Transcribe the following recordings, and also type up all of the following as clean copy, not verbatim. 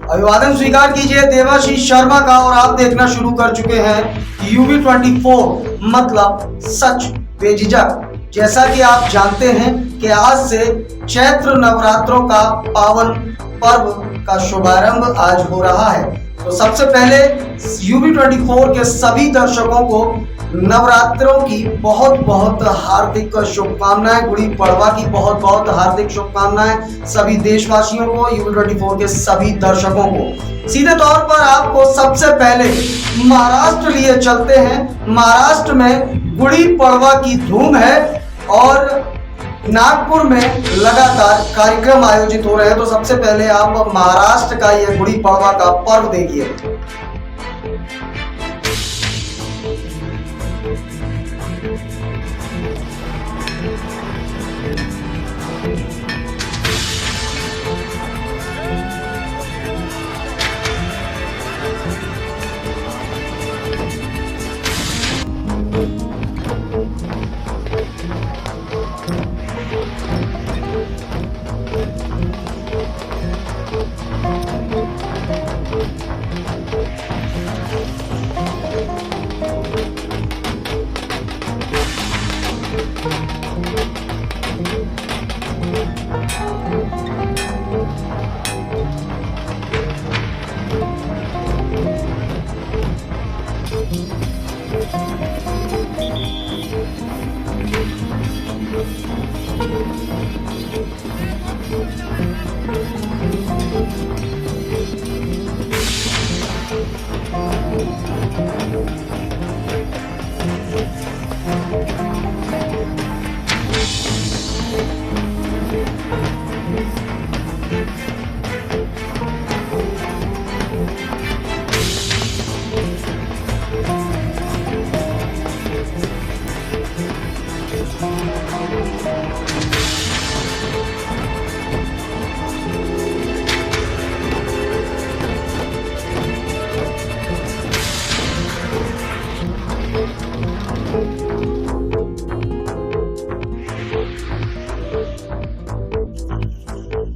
अभिवादन स्वीकार कीजिए देवाशीष शर्मा का और आप देखना शुरू कर चुके हैं यूवी 24 मतलब सच बेझिझक। जैसा कि आप जानते हैं कि आज से चैत्र नवरात्रों का पावन पर्व का शुभारंभ आज हो रहा है। तो सबसे पहले यूवी 24 के सभी दर्शकों को नवरात्रों की बहुत बहुत हार्दिक शुभकामनाएं, गुड़ी पड़वा की बहुत बहुत हार्दिक शुभकामनाएं सभी देशवासियों को, यूवी 24 के सभी दर्शकों को। सीधे तौर पर आपको सबसे पहले महाराष्ट्र लिए चलते हैं। महाराष्ट्र में गुड़ी पड़वा की धूम है और नागपुर में लगातार कार्यक्रम आयोजित हो रहे हैं। तो सबसे पहले आप महाराष्ट्र का यह गुड़ी पड़वा का पर्व देखिए।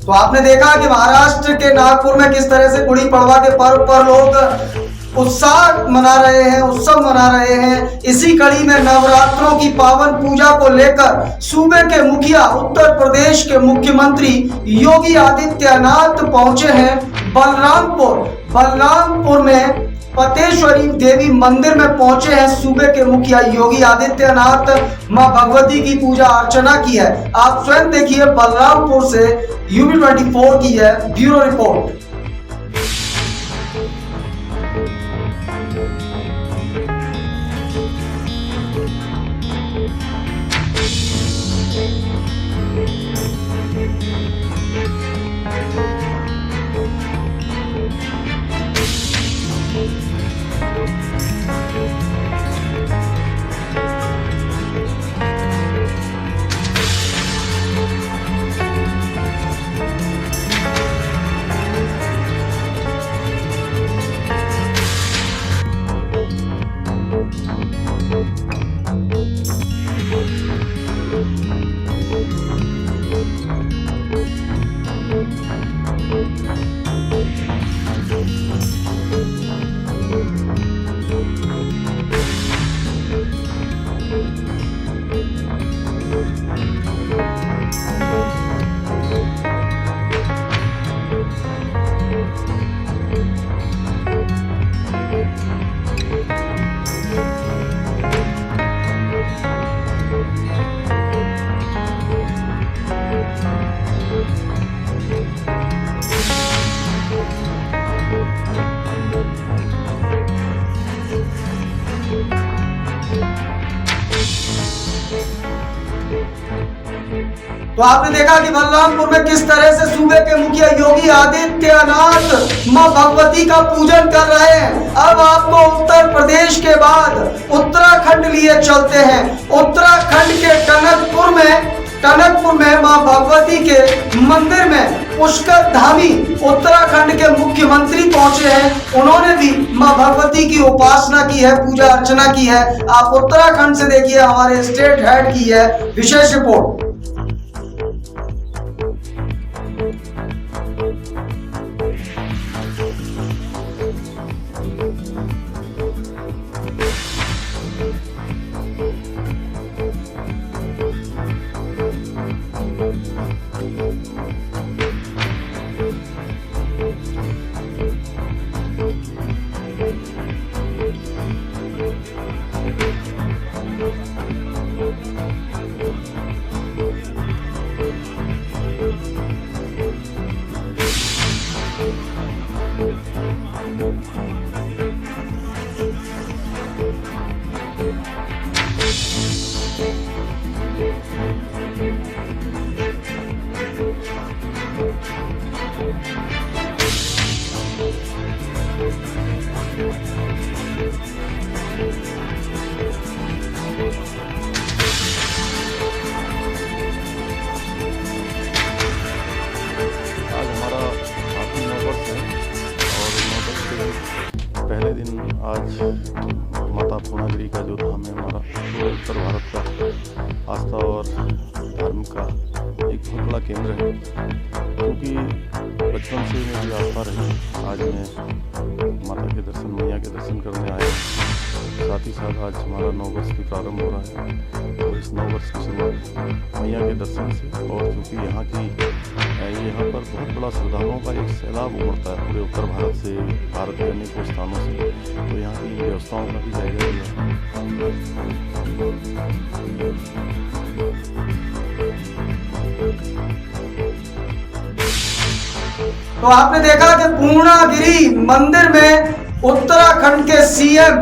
तो आपने देखा कि महाराष्ट्र के नागपुर में किस तरह से गुड़ी पड़वा के पर्व पर लोग उत्साह मना रहे हैं, उत्सव मना रहे हैं। इसी कड़ी में नवरात्रों की पावन पूजा को लेकर सूबे के मुखिया उत्तर प्रदेश के मुख्यमंत्री योगी आदित्यनाथ पहुंचे हैं बलरामपुर में पतेश्वरी देवी मंदिर में पहुंचे हैं। सूबे के मुखिया योगी आदित्यनाथ मां भगवती की पूजा अर्चना की है। आप स्वयं देखिए, बलरामपुर से यूवी 24 की है ब्यूरो रिपोर्ट। तो आपने देखा कि बलरामपुर में किस तरह से सूबे के मुखिया योगी आदित्यनाथ मां भगवती का पूजन कर रहे हैं। अब आपको उत्तर प्रदेश के बाद उत्तराखंड लिए चलते हैं। उत्तराखंड के टनकपुर में मां भगवती के मंदिर में पुष्कर धामी उत्तराखंड के मुख्यमंत्री पहुंचे हैं। उन्होंने भी मां भगवती की उपासना की है, पूजा अर्चना की है। आप उत्तराखंड से देखिए, हमारे स्टेट हेड की है विशेष रिपोर्ट। आज माता पूर्णागिरि का जो धाम है हमारा, पूरे उत्तर भारत का आस्था और धर्म का एक बहुत बड़ा केंद्र है। क्योंकि बचपन से मेरी आस्था रही, आज मैं माता के दर्शन, मैया के दर्शन करने आया हूँ। साथ ही साथ आज हमारा 9 वर्ष भी प्रारंभ हो रहा है, तो इस 9 वर्ष की शुरुआत मैया के दर्शन से। और चूँकि यहाँ पर बहुत बड़ा श्रद्धालुओं का एक सैलाब उमड़ता है पूरे उत्तर भारत से, भारत के अनेकों स्थानों से, तो यहाँ की व्यवस्थाओं का भी जायजा लिया। तो आपने देखा कि पूर्णागिरि मंदिर में उत्तराखंड के सीएम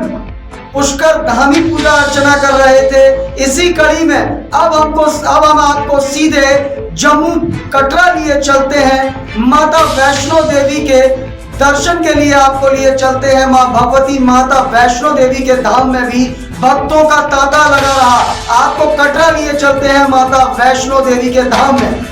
पुष्कर धामी पूजा अर्चना कर रहे थे। इसी कड़ी में अब हम आपको सीधे जम्मू कटरा लिए चलते हैं। माता वैष्णो देवी के दर्शन के लिए आपको लिए चलते हैं। मां भगवती माता वैष्णो देवी के धाम में भी भक्तों का तांता लगा रहा। आपको कटरा लिए चलते हैं माता वैष्णो देवी के धाम में।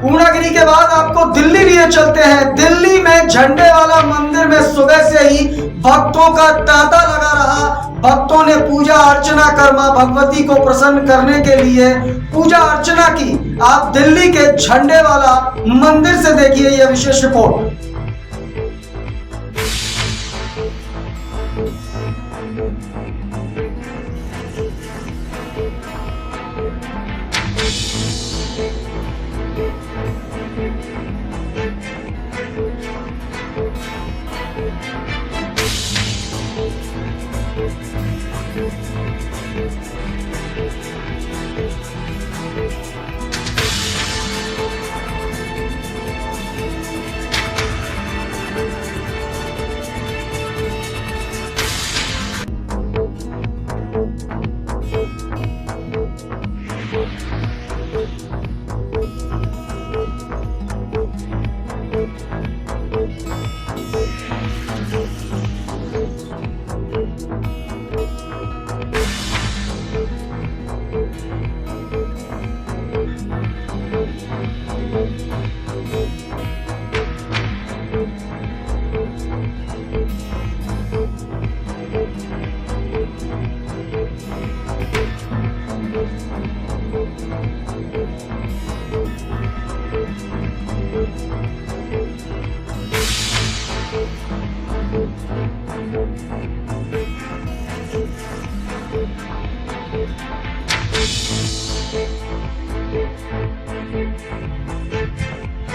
पूर्णागिरि के बाद आपको दिल्ली लिए चलते हैं। दिल्ली में झंडे वाला मंदिर में सुबह से ही भक्तों का तांता लगा रहा। भक्तों ने पूजा अर्चना कर मां भगवती को प्रसन्न करने के लिए पूजा अर्चना की। आप दिल्ली के झंडे वाला मंदिर से देखिए यह विशेष रिपोर्ट।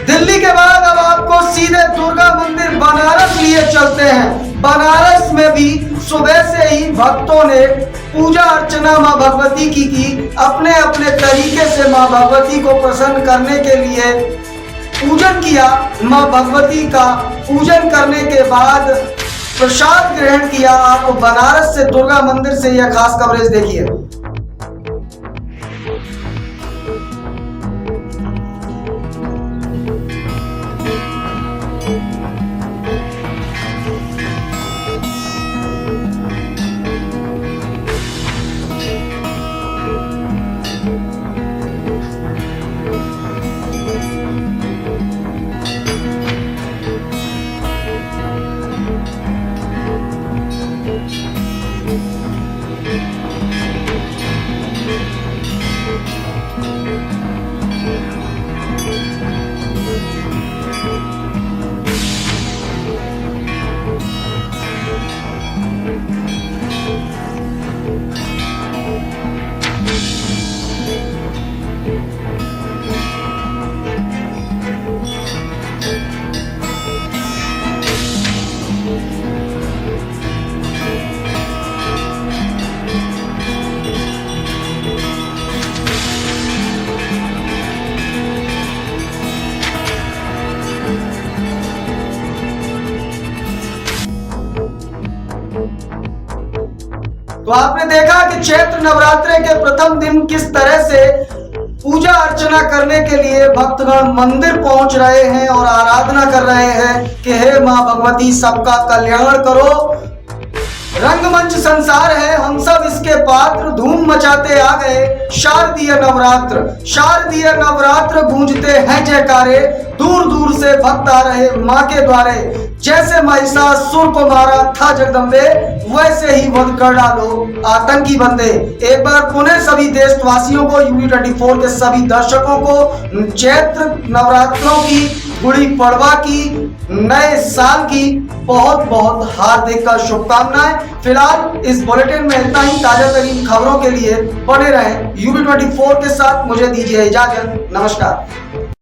दिल्ली के बाद अब आपको सीधे दुर्गा मंदिर बनारस लिए चलते हैं। बनारस में भी सुबह से ही भक्तों ने पूजा अर्चना मां भगवती की अपने अपने तरीके से मां भगवती को प्रसन्न करने के लिए पूजन किया। मां भगवती का पूजन करने के बाद प्रसाद ग्रहण किया। आप बनारस से दुर्गा मंदिर से यह खास कवरेज देखिए। तो आपने देखा कि चैत्र नवरात्रे के प्रथम दिन किस तरह से पूजा अर्चना करने के लिए भक्तगण मंदिर पहुंच रहे हैं और आराधना कर रहे हैं कि हे मां भगवती सबका कल्याण करो। रंगमंच संसार है, हम सब इसके पात्र, धूम मचाते आ गए शारदीय नवरात्र गूंजते हैं जयकारे, दूर दूर से भक्त आ रहे मां के द्वारे। जैसे महिषासुर को मारा था जगदम्बे, वैसे ही वध कर डालो आतंकी बंदे। एक बार पुनः सभी देशवासियों को, UB24 के सभी दर्शकों को चैत्र नवरात्रों की, गुड़ी पड़वा की, नए साल की बहुत बहुत हार्दिक शुभकामनाएं। फिलहाल इस बुलेटिन में इतना ही। ताजा तरीन खबरों के लिए बने रहें UB24 के साथ। मुझे दीजिए इजाजत, नमस्कार।